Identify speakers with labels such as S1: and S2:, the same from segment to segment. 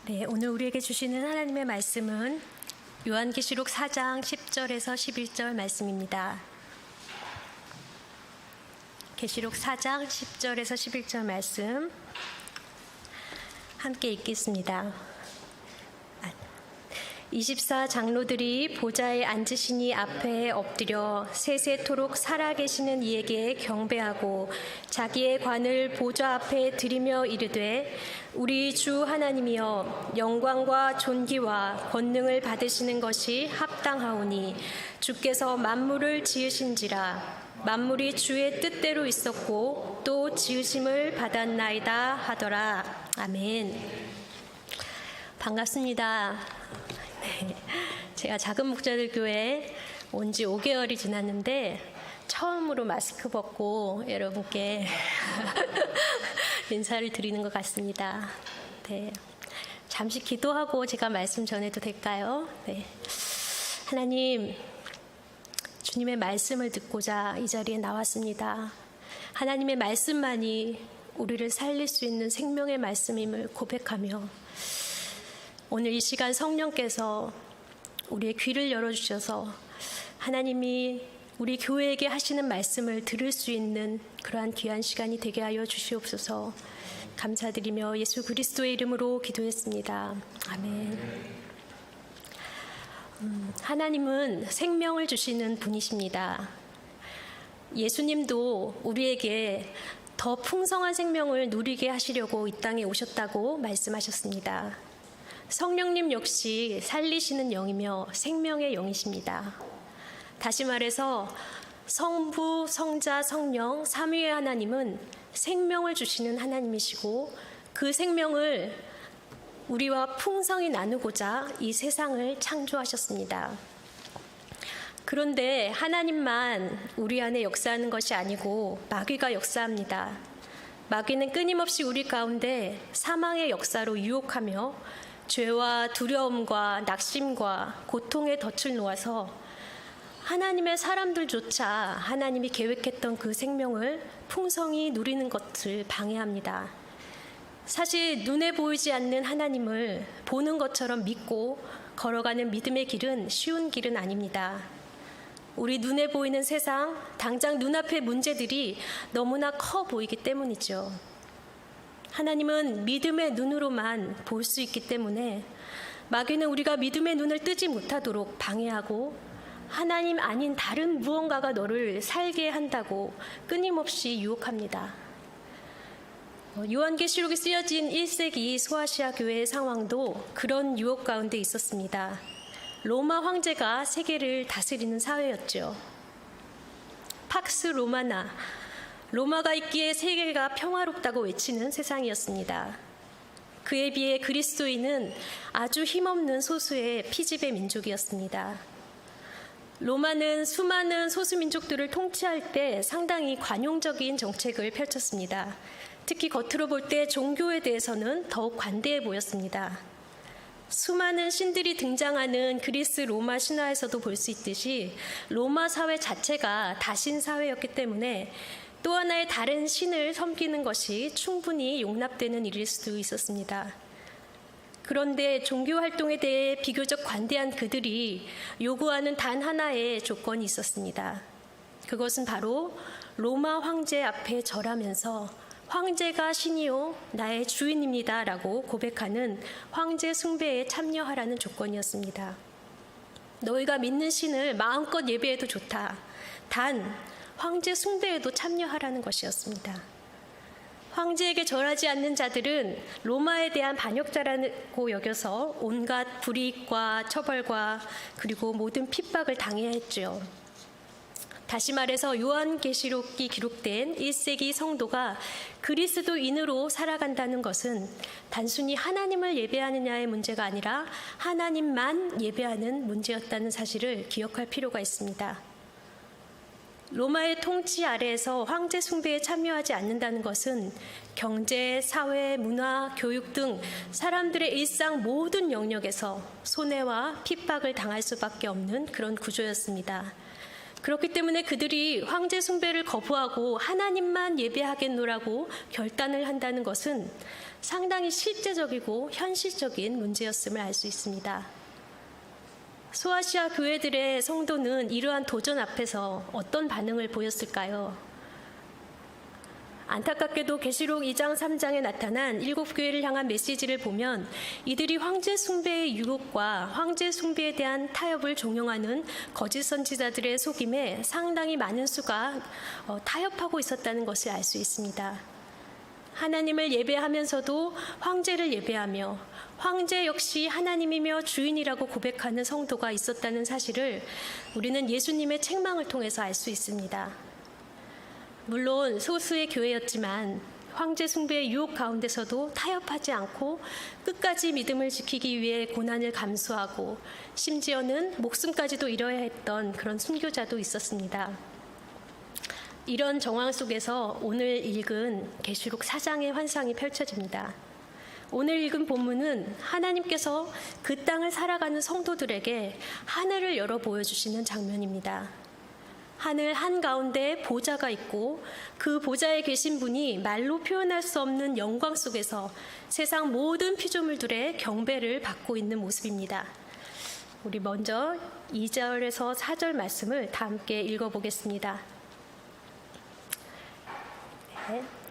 S1: 네, 오늘 우리에게 주시는 하나님의 말씀은 요한계시록 4장 10절에서 11절 말씀입니다. 계시록 4장 10절에서 11절 말씀 함께 읽겠습니다. 24 장로들이 보좌에 앉으시니 앞에 엎드려 세세토록 살아계시는 이에게 경배하고 자기의 관을 보좌 앞에 드리며 이르되 우리 주 하나님이여 영광과 존귀와 권능을 받으시는 것이 합당하오니 주께서 만물을 지으신지라 만물이 주의 뜻대로 있었고 또 지으심을 받았나이다 하더라. 아멘. 반갑습니다. 제가 작은 목자들 교회에 온 지 5개월이 지났는데 처음으로 마스크 벗고 여러분께 인사를 드리는 것 같습니다. 네. 잠시 기도하고 제가 말씀 전해도 될까요? 네. 하나님, 주님의 말씀을 듣고자 이 자리에 나왔습니다. 하나님의 말씀만이 우리를 살릴 수 있는 생명의 말씀임을 고백하며 오늘 이 시간 성령께서 우리의 귀를 열어주셔서 하나님이 우리 교회에게 하시는 말씀을 들을 수 있는 그러한 귀한 시간이 되게 하여 주시옵소서. 감사드리며 예수 그리스도의 이름으로 기도했습니다. 아멘. 하나님은 생명을 주시는 분이십니다. 예수님도 우리에게 더 풍성한 생명을 누리게 하시려고 이 땅에 오셨다고 말씀하셨습니다. 성령님 역시 살리시는 영이며 생명의 영이십니다. 다시 말해서 성부, 성자, 성령, 삼위의 하나님은 생명을 주시는 하나님이시고 그 생명을 우리와 풍성히 나누고자 이 세상을 창조하셨습니다. 그런데 하나님만 우리 안에 역사하는 것이 아니고 마귀가 역사합니다. 마귀는 끊임없이 우리 가운데 사망의 역사로 유혹하며 죄와 두려움과 낙심과 고통의 덫을 놓아서 하나님의 사람들조차 하나님이 계획했던 그 생명을 풍성히 누리는 것을 방해합니다. 사실 눈에 보이지 않는 하나님을 보는 것처럼 믿고 걸어가는 믿음의 길은 쉬운 길은 아닙니다. 우리 눈에 보이는 세상, 당장 눈앞의 문제들이 너무나 커 보이기 때문이죠. 하나님은 믿음의 눈으로만 볼 수 있기 때문에 마귀는 우리가 믿음의 눈을 뜨지 못하도록 방해하고 하나님 아닌 다른 무언가가 너를 살게 한다고 끊임없이 유혹합니다. 요한계시록에 쓰여진 1세기 소아시아 교회의 상황도 그런 유혹 가운데 있었습니다. 로마 황제가 세계를 다스리는 사회였죠. 팍스 로마나, 로마가 있기에 세계가 평화롭다고 외치는 세상이었습니다. 그에 비해 그리스도인은 아주 힘없는 소수의 피지배 민족이었습니다. 로마는 수많은 소수민족들을 통치할 때 상당히 관용적인 정책을 펼쳤습니다. 특히 겉으로 볼 때 종교에 대해서는 더욱 관대해 보였습니다. 수많은 신들이 등장하는 그리스 로마 신화에서도 볼 수 있듯이 로마 사회 자체가 다신 사회였기 때문에 또 하나의 다른 신을 섬기는 것이 충분히 용납되는 일일 수도 있었습니다. 그런데 종교 활동에 대해 비교적 관대한 그들이 요구하는 단 하나의 조건이 있었습니다. 그것은 바로 로마 황제 앞에 절하면서 황제가 신이요 나의 주인입니다 라고 고백하는 황제 숭배에 참여하라는 조건이었습니다. 너희가 믿는 신을 마음껏 예배해도 좋다. 단 황제 숭배에도 참여하라는 것이었습니다. 황제에게 절하지 않는 자들은 로마에 대한 반역자라고 여겨서 온갖 불이익과 처벌과 그리고 모든 핍박을 당해야 했죠. 다시 말해서 요한계시록이 기록된 1세기 성도가 그리스도인으로 살아간다는 것은 단순히 하나님을 예배하느냐의 문제가 아니라 하나님만 예배하는 문제였다는 사실을 기억할 필요가 있습니다. 로마의 통치 아래에서 황제 숭배에 참여하지 않는다는 것은 경제, 사회, 문화, 교육 등 사람들의 일상 모든 영역에서 손해와 핍박을 당할 수밖에 없는 그런 구조였습니다. 그렇기 때문에 그들이 황제 숭배를 거부하고 하나님만 예배하겠노라고 결단을 한다는 것은 상당히 실제적이고 현실적인 문제였음을 알 수 있습니다. 소아시아 교회들의 성도는 이러한 도전 앞에서 어떤 반응을 보였을까요? 안타깝게도 계시록 2장 3장에 나타난 7교회를 향한 메시지를 보면 이들이 황제 숭배의 유혹과 황제 숭배에 대한 타협을 종용하는 거짓 선지자들의 속임에 상당히 많은 수가 타협하고 있었다는 것을 알 수 있습니다. 하나님을 예배하면서도 황제를 예배하며 황제 역시 하나님이며 주인이라고 고백하는 성도가 있었다는 사실을 우리는 예수님의 책망을 통해서 알 수 있습니다. 물론 소수의 교회였지만 황제 숭배의 유혹 가운데서도 타협하지 않고 끝까지 믿음을 지키기 위해 고난을 감수하고 심지어는 목숨까지도 잃어야 했던 그런 순교자도 있었습니다. 이런 정황 속에서 오늘 읽은 계시록 4장의 환상이 펼쳐집니다. 오늘 읽은 본문은 하나님께서 그 땅을 살아가는 성도들에게 하늘을 열어 보여주시는 장면입니다. 하늘 한가운데 보좌가 있고 그 보좌에 계신 분이 말로 표현할 수 없는 영광 속에서 세상 모든 피조물들의 경배를 받고 있는 모습입니다. 우리 먼저 2절에서 4절 말씀을 다 함께 읽어보겠습니다.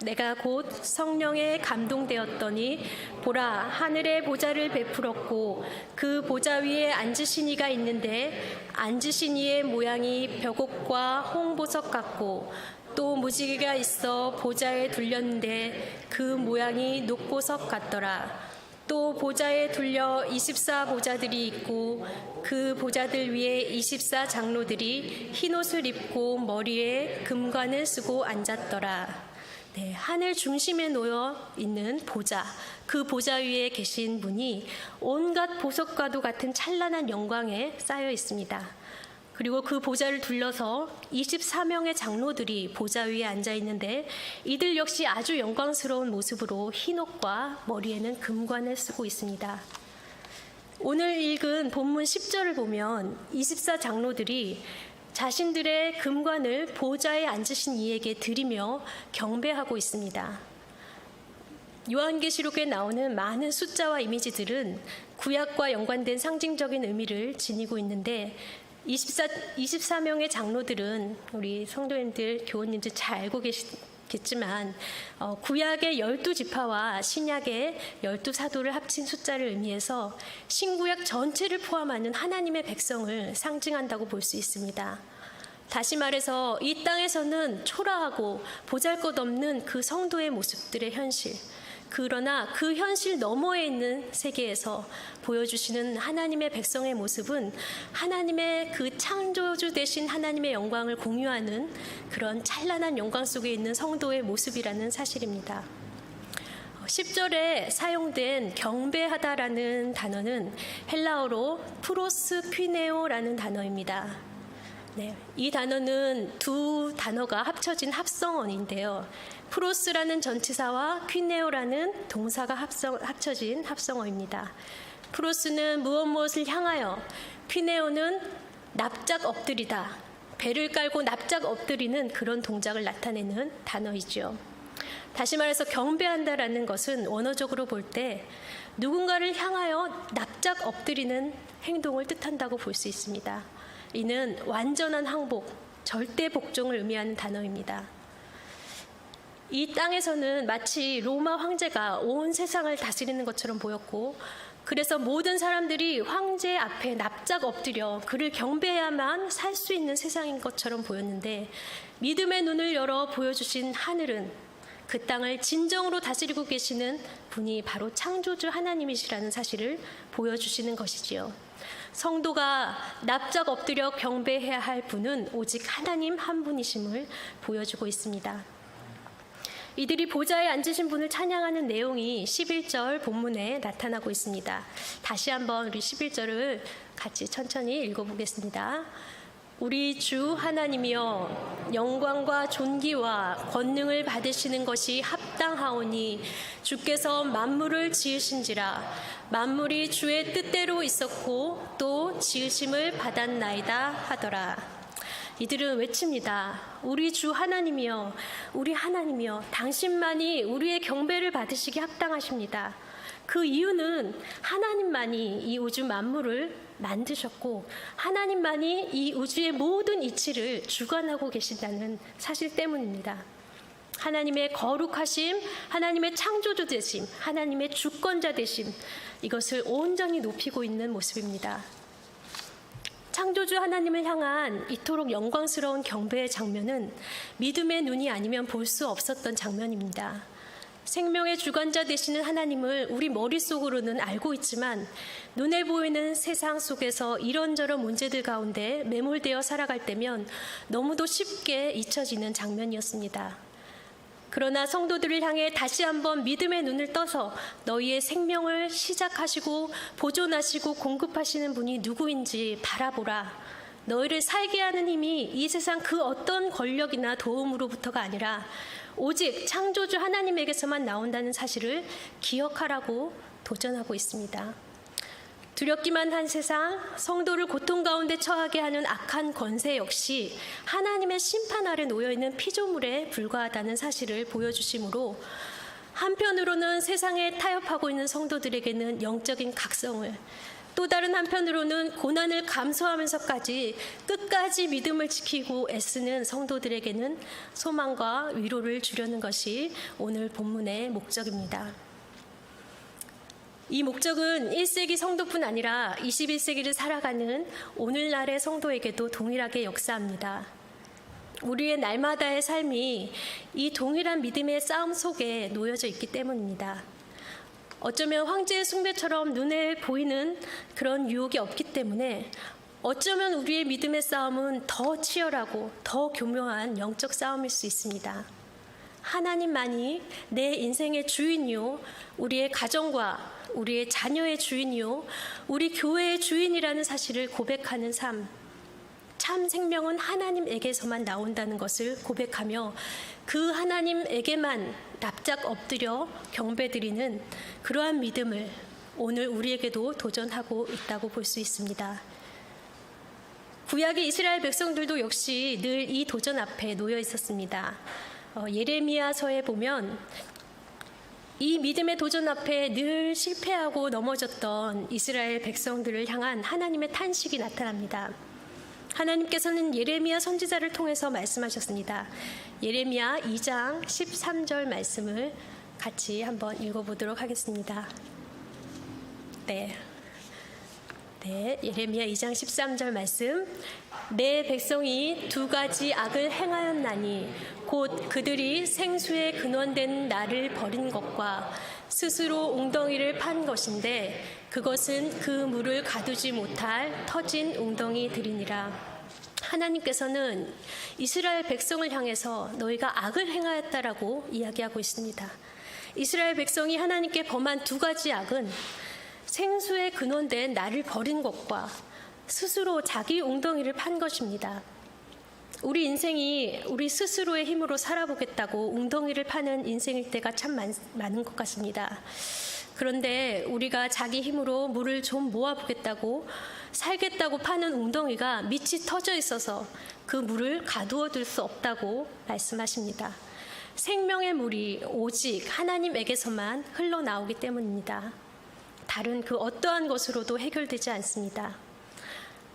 S1: 내가 곧 성령에 감동되었더니 보라 하늘의 보좌를 베풀었고 그 보좌 위에 앉으신 이가 있는데 앉으신 이의 모양이 벽옥과 홍보석 같고 또 무지개가 있어 보좌에 둘렸는데 그 모양이 녹보석 같더라. 또 보좌에 둘려 24보좌들이 있고 그 보좌들 위에 24장로들이 흰옷을 입고 머리에 금관을 쓰고 앉았더라. 네, 하늘 중심에 놓여 있는 보좌, 그 보좌 위에 계신 분이 온갖 보석과도 같은 찬란한 영광에 쌓여 있습니다. 그리고 그 보좌를 둘러서 24명의 장로들이 보좌 위에 앉아 있는데 이들 역시 아주 영광스러운 모습으로 흰옷과 머리에는 금관을 쓰고 있습니다. 오늘 읽은 본문 10절을 보면 24장로들이 자신들의 금관을 보좌에 앉으신 이에게 드리며 경배하고 있습니다. 요한계시록에 나오는 많은 숫자와 이미지들은 구약과 연관된 상징적인 의미를 지니고 있는데 24명의 장로들은 우리 성도님들, 교우님들 잘 알고 계시겠지만 구약의 12지파와 신약의 12사도를 합친 숫자를 의미해서 신구약 전체를 포함하는 하나님의 백성을 상징한다고 볼 수 있습니다. 다시 말해서 이 땅에서는 초라하고 보잘것없는 그 성도의 모습들의 현실, 그러나 그 현실 너머에 있는 세계에서 보여주시는 하나님의 백성의 모습은 하나님의 그 창조주 되신 하나님의 영광을 공유하는 그런 찬란한 영광 속에 있는 성도의 모습이라는 사실입니다. 10절에 사용된 경배하다라는 단어는 헬라어로 프로스퀴네오라는 단어입니다. 네, 이 단어는 두 단어가 합쳐진 합성어인데요. 프로스라는 전치사와 퀴네오라는 동사가 합쳐진 합성어입니다. 프로스는 무엇을 향하여, 퀴네오는 납작 엎드리다, 배를 깔고 납작 엎드리는 그런 동작을 나타내는 단어이죠. 다시 말해서 경배한다라는 것은 원어적으로 볼 때 누군가를 향하여 납작 엎드리는 행동을 뜻한다고 볼 수 있습니다. 이는 완전한 항복, 절대 복종을 의미하는 단어입니다. 이 땅에서는 마치 로마 황제가 온 세상을 다스리는 것처럼 보였고, 그래서 모든 사람들이 황제 앞에 납작 엎드려 그를 경배해야만 살 수 있는 세상인 것처럼 보였는데, 믿음의 눈을 열어 보여주신 하늘은 그 땅을 진정으로 다스리고 계시는 분이 바로 창조주 하나님이시라는 사실을 보여주시는 것이지요. 성도가 납작 엎드려 경배해야 할 분은 오직 하나님 한 분이심을 보여주고 있습니다. 이들이 보좌에 앉으신 분을 찬양하는 내용이 11절 본문에 나타나고 있습니다. 다시 한번 우리 11절을 같이 천천히 읽어보겠습니다. 우리 주 하나님이여, 영광과 존귀와 권능을 받으시는 것이 합당하오니 주께서 만물을 지으신지라. 만물이 주의 뜻대로 있었고 또 지으심을 받았나이다 하더라. 이들은 외칩니다. 우리 주 하나님이여, 우리 하나님이여, 당신만이 우리의 경배를 받으시기 합당하십니다. 그 이유는 하나님만이 이 우주 만물을 만드셨고 하나님만이 이 우주의 모든 이치를 주관하고 계신다는 사실 때문입니다. 하나님의 거룩하심, 하나님의 창조주 되심, 하나님의 주권자 되심, 이것을 온전히 높이고 있는 모습입니다. 창조주 하나님을 향한 이토록 영광스러운 경배의 장면은 믿음의 눈이 아니면 볼 수 없었던 장면입니다. 생명의 주관자 되시는 하나님을 우리 머릿속으로는 알고 있지만 눈에 보이는 세상 속에서 이런저런 문제들 가운데 매몰되어 살아갈 때면 너무도 쉽게 잊혀지는 장면이었습니다. 그러나 성도들을 향해 다시 한번 믿음의 눈을 떠서 너희의 생명을 시작하시고 보존하시고 공급하시는 분이 누구인지 바라보라. 너희를 살게 하는 힘이 이 세상 그 어떤 권력이나 도움으로부터가 아니라 오직 창조주 하나님에게서만 나온다는 사실을 기억하라고 도전하고 있습니다. 두렵기만 한 세상, 성도를 고통 가운데 처하게 하는 악한 권세 역시 하나님의 심판 아래 놓여있는 피조물에 불과하다는 사실을 보여주시므로 한편으로는 세상에 타협하고 있는 성도들에게는 영적인 각성을, 또 다른 한편으로는 고난을 감수하면서까지 끝까지 믿음을 지키고 애쓰는 성도들에게는 소망과 위로를 주려는 것이 오늘 본문의 목적입니다. 이 목적은 1세기 성도뿐 아니라 21세기를 살아가는 오늘날의 성도에게도 동일하게 역사합니다. 우리의 날마다의 삶이 이 동일한 믿음의 싸움 속에 놓여져 있기 때문입니다. 어쩌면 황제의 숭배처럼 눈에 보이는 그런 유혹이 없기 때문에 어쩌면 우리의 믿음의 싸움은 더 치열하고 더 교묘한 영적 싸움일 수 있습니다. 하나님만이 내 인생의 주인이요, 우리의 가정과 우리의 자녀의 주인이요, 우리 교회의 주인이라는 사실을 고백하는 삶, 참 생명은 하나님에게서만 나온다는 것을 고백하며 그 하나님에게만 납작 엎드려 경배드리는 그러한 믿음을 오늘 우리에게도 도전하고 있다고 볼 수 있습니다. 구약의 이스라엘 백성들도 역시 늘 이 도전 앞에 놓여 있었습니다. 예레미야서에 보면 이 믿음의 도전 앞에 늘 실패하고 넘어졌던 이스라엘 백성들을 향한 하나님의 탄식이 나타납니다. 하나님께서는 예레미야 선지자를 통해서 말씀하셨습니다. 예레미야 2장 13절 말씀을 같이 한번 읽어보도록 하겠습니다. 네, 예레미야 2장 13절 말씀. 내 백성이 두 가지 악을 행하였나니 곧 그들이 생수의 근원된 나를 버린 것과 스스로 웅덩이를 판 것인데 그것은 그 물을 가두지 못할 터진 웅덩이들이니라. 하나님께서는 이스라엘 백성을 향해서 너희가 악을 행하였다라고 이야기하고 있습니다. 이스라엘 백성이 하나님께 범한 두 가지 악은 생수의 근원된 나를 버린 것과 스스로 자기 웅덩이를 판 것입니다. 우리 인생이 우리 스스로의 힘으로 살아보겠다고 웅덩이를 파는 인생일 때가 참 많은 것 같습니다. 그런데 우리가 자기 힘으로 물을 좀 모아보겠다고 살겠다고 파는 웅덩이가 밑이 터져 있어서 그 물을 가두어 둘 수 없다고 말씀하십니다. 생명의 물이 오직 하나님에게서만 흘러나오기 때문입니다. 다른 그 어떠한 것으로도 해결되지 않습니다.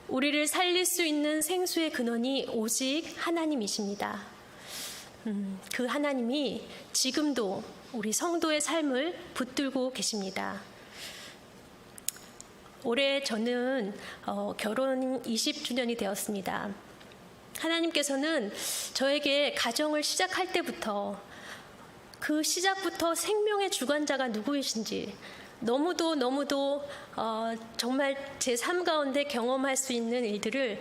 S1: 우리를 살릴 수 있는 생수의 근원이 오직 하나님이십니다. 그 하나님이 지금도 우리 성도의 삶을 붙들고 계십니다. 올해 저는 결혼 20주년이 되었습니다. 하나님께서는 저에게 가정을 시작할 때부터 그 시작부터 생명의 주관자가 누구이신지 너무도 정말 제 삶 가운데 경험할 수 있는 일들을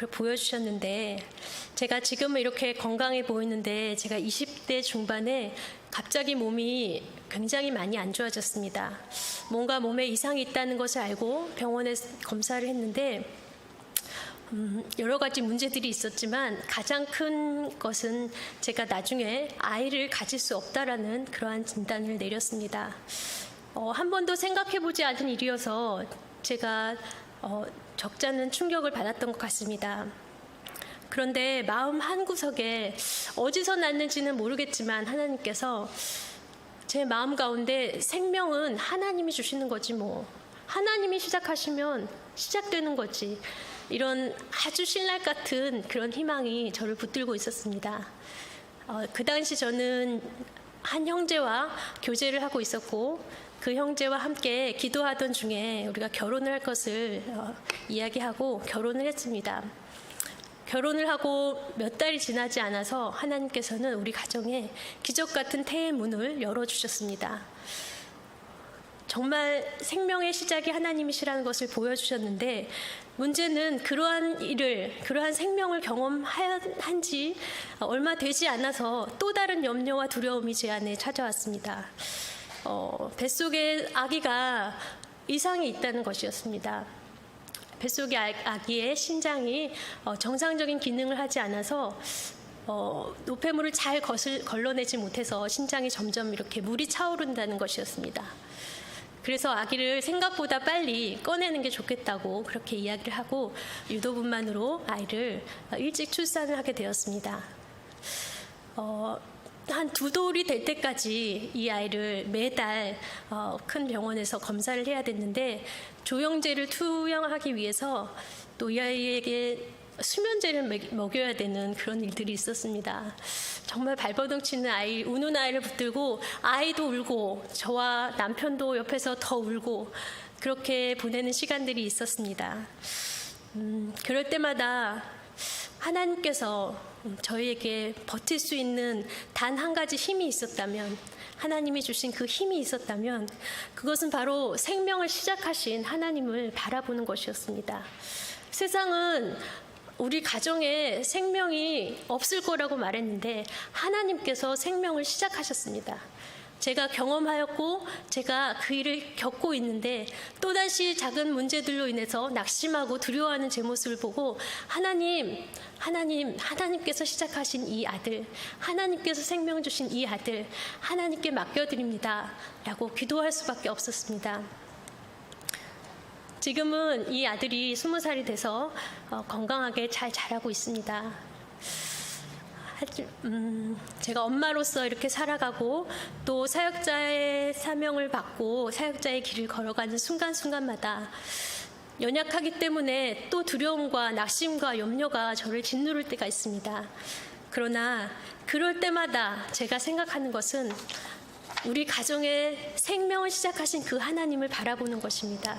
S1: 보여주셨는데, 제가 지금은 이렇게 건강해 보이는데 제가 20대 중반에 갑자기 몸이 굉장히 많이 안 좋아졌습니다. 뭔가 몸에 이상이 있다는 것을 알고 병원에 검사를 했는데 여러 가지 문제들이 있었지만 가장 큰 것은 제가 나중에 아이를 가질 수 없다라는 그러한 진단을 내렸습니다. 한 번도 생각해보지 않은 일이어서 제가 적잖은 충격을 받았던 것 같습니다. 그런데 마음 한구석에 어디서 났는지는 모르겠지만 하나님께서 제 마음 가운데 생명은 하나님이 주시는 거지 뭐. 하나님이 시작하시면 시작되는 거지. 이런 아주 신랄 같은 그런 희망이 저를 붙들고 있었습니다. 그 당시 저는 한 형제와 교제를 하고 있었고 그 형제와 함께 기도하던 중에 우리가 결혼을 할 것을 이야기하고 결혼을 했습니다. 결혼을 하고 몇 달이 지나지 않아서 하나님께서는 우리 가정에 기적 같은 태의 문을 열어주셨습니다. 정말 생명의 시작이 하나님이시라는 것을 보여주셨는데 문제는 그러한 생명을 경험한 지 얼마 되지 않아서 또 다른 염려와 두려움이 제 안에 찾아왔습니다. 뱃속에 아기가 이상이 있다는 것이었습니다. 뱃속의 아기의 신장이 정상적인 기능을 하지 않아서 노폐물을 잘 걸러내지 못해서 신장이 점점 이렇게 물이 차오른다는 것이었습니다. 그래서 아기를 생각보다 빨리 꺼내는 게 좋겠다고 그렇게 이야기를 하고 유도분만으로 아이를 일찍 출산을 하게 되었습니다. 한 2돌이 될 때까지 이 아이를 매달 큰 병원에서 검사를 해야 됐는데 조영제를 투영하기 위해서 또 이 아이에게 수면제를 먹여야 되는 그런 일들이 있었습니다. 정말 발버둥 치는 아이, 우는 아이를 붙들고 아이도 울고 저와 남편도 옆에서 더 울고 그렇게 보내는 시간들이 있었습니다. 그럴 때마다 하나님께서 저희에게 버틸 수 있는 단 한 가지 힘이 있었다면, 하나님이 주신 그 힘이 있었다면 그것은 바로 생명을 시작하신 하나님을 바라보는 것이었습니다. 세상은 우리 가정에 생명이 없을 거라고 말했는데 하나님께서 생명을 시작하셨습니다. 제가 경험하였고 제가 그 일을 겪고 있는데 또다시 작은 문제들로 인해서 낙심하고 두려워하는 제 모습을 보고 하나님께서 시작하신 이 아들, 하나님께서 생명 주신 이 아들 하나님께 맡겨드립니다 라고 기도할 수밖에 없었습니다. 지금은 이 아들이 20살이 돼서 건강하게 잘 자라고 있습니다. 제가 엄마로서 이렇게 살아가고 또 사역자의 사명을 받고 사역자의 길을 걸어가는 순간순간마다 연약하기 때문에 또 두려움과 낙심과 염려가 저를 짓누를 때가 있습니다. 그러나 그럴 때마다 제가 생각하는 것은 우리 가정의 생명을 시작하신 그 하나님을 바라보는 것입니다.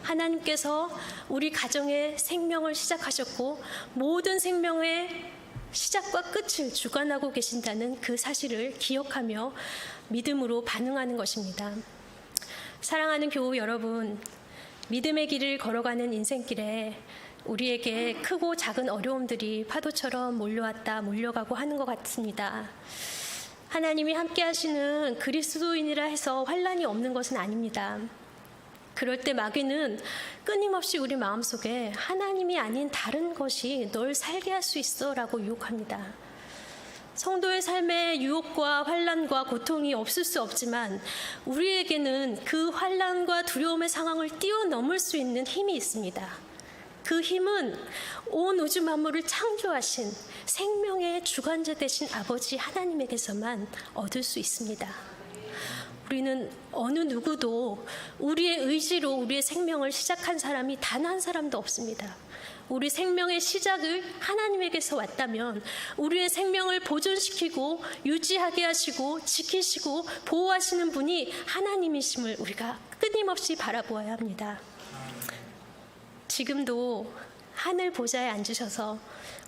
S1: 하나님께서 우리 가정의 생명을 시작하셨고 모든 생명의 시작과 끝을 주관하고 계신다는 그 사실을 기억하며 믿음으로 반응하는 것입니다. 사랑하는 교우 여러분, 믿음의 길을 걸어가는 인생길에 우리에게 크고 작은 어려움들이 파도처럼 몰려가고 하는 것 같습니다. 하나님이 함께 하시는 그리스도인이라 해서 환난이 없는 것은 아닙니다. 그럴 때 마귀는 끊임없이 우리 마음속에 하나님이 아닌 다른 것이 널 살게 할 수 있어 라고 유혹합니다. 성도의 삶에 유혹과 환난과 고통이 없을 수 없지만 우리에게는 그 환난과 두려움의 상황을 뛰어넘을 수 있는 힘이 있습니다. 그 힘은 온 우주 만물을 창조하신 생명의 주관자 되신 아버지 하나님에게서만 얻을 수 있습니다. 우리는 어느 누구도 우리의 의지로 우리의 생명을 시작한 사람이 단 한 사람도 없습니다. 우리 생명의 시작을 하나님에게서 왔다면 우리의 생명을 보존시키고 유지하게 하시고 지키시고 보호하시는 분이 하나님이심을 우리가 끊임없이 바라보아야 합니다. 지금도 하늘 보좌에 앉으셔서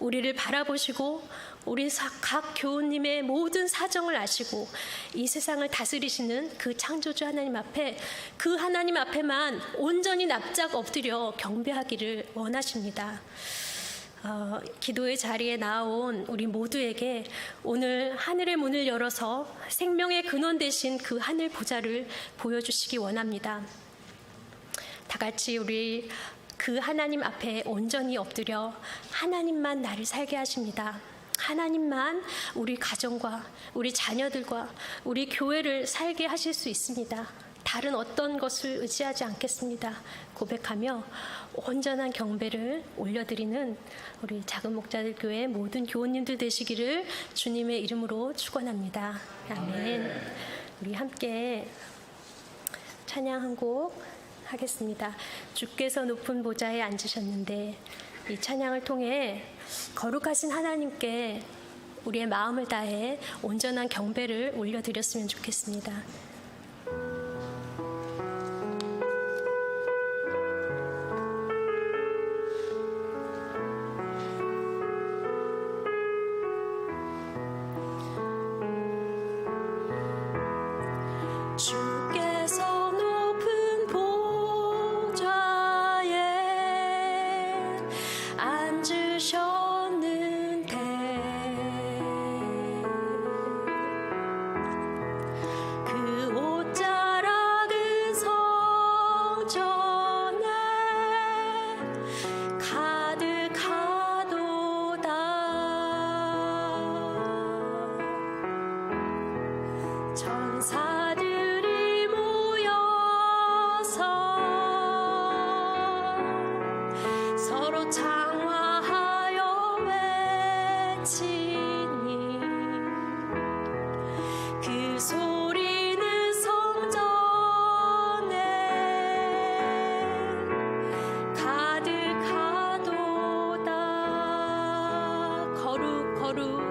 S1: 우리를 바라보시고 우리 각 교우님의 모든 사정을 아시고 이 세상을 다스리시는 그 창조주 하나님 앞에, 그 하나님 앞에만 온전히 납작 엎드려 경배하기를 원하십니다. 기도의 자리에 나온 우리 모두에게 오늘 하늘의 문을 열어서 생명의 근원 되신 그 하늘 보좌를 보여주시기 원합니다. 다 같이 우리 그 하나님 앞에 온전히 엎드려 하나님만 나를 살게 하십니다. 하나님만 우리 가정과 우리 자녀들과 우리 교회를 살게 하실 수 있습니다. 다 다른 어떤 것을 의지하지 않겠습니다. 고백하며 온전한 경배를 올려드리는 우리 작은 목자들 교회 모든 교우님들 되시기를 주님의 이름으로 축원합니다. 아멘. 우리 함께 찬양 한 곡 하겠습니다. 주께서 높은 보좌에 앉으셨는데, 이 찬양을 통해 거룩하신 하나님께 우리의 마음을 다해 온전한 경배를 올려드렸으면 좋겠습니다. 주께서 높은 보좌에 앉으셨는데 그 옷자락은 성전에 가득하도다. 천사들이 모여서 서로 장화하여 외치니 그 소리는 성전에 가득하도다. 거룩 거룩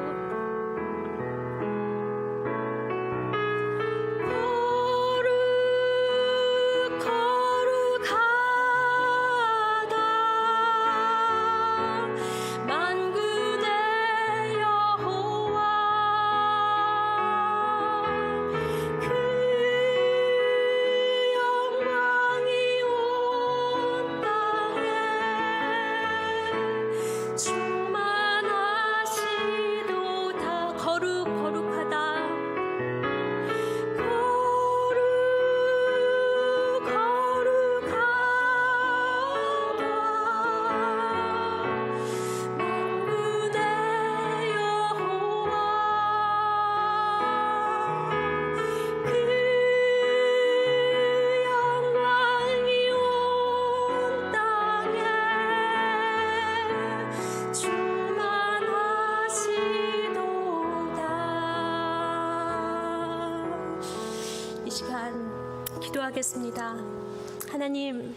S1: 충만하시도다. 거룩 거룩하다. 거룩 거룩하다. 만군의 여호와 그 영광이 온 땅에 충만하시도다. 이 시간 기도하겠습니다. 하나님,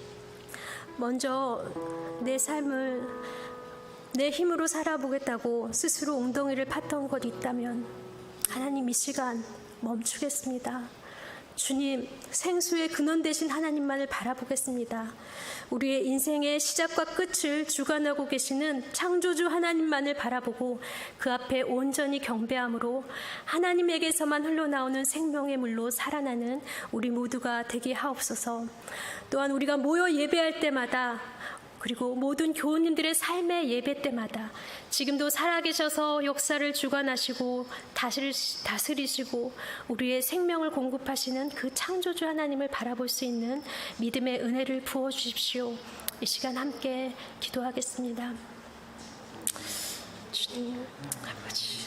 S1: 먼저 내 삶을 내 힘으로 살아보겠다고 스스로 웅덩이를 팠던 것 있다면 하나님, 이 시간 멈추겠습니다. 주님, 생수의 근원 되신 하나님만을 바라보겠습니다. 우리의 인생의 시작과 끝을 주관하고 계시는 창조주 하나님만을 바라보고 그 앞에 온전히 경배함으로 하나님에게서만 흘러나오는 생명의 물로 살아나는 우리 모두가 되게 하옵소서. 또한 우리가 모여 예배할 때마다, 그리고 모든 교우님들의 삶의 예배 때마다 지금도 살아계셔서 역사를 주관하시고 다스리시고 우리의 생명을 공급하시는 그 창조주 하나님을 바라볼 수 있는 믿음의 은혜를 부어주십시오. 이 시간 함께 기도하겠습니다. 주님, 아버지,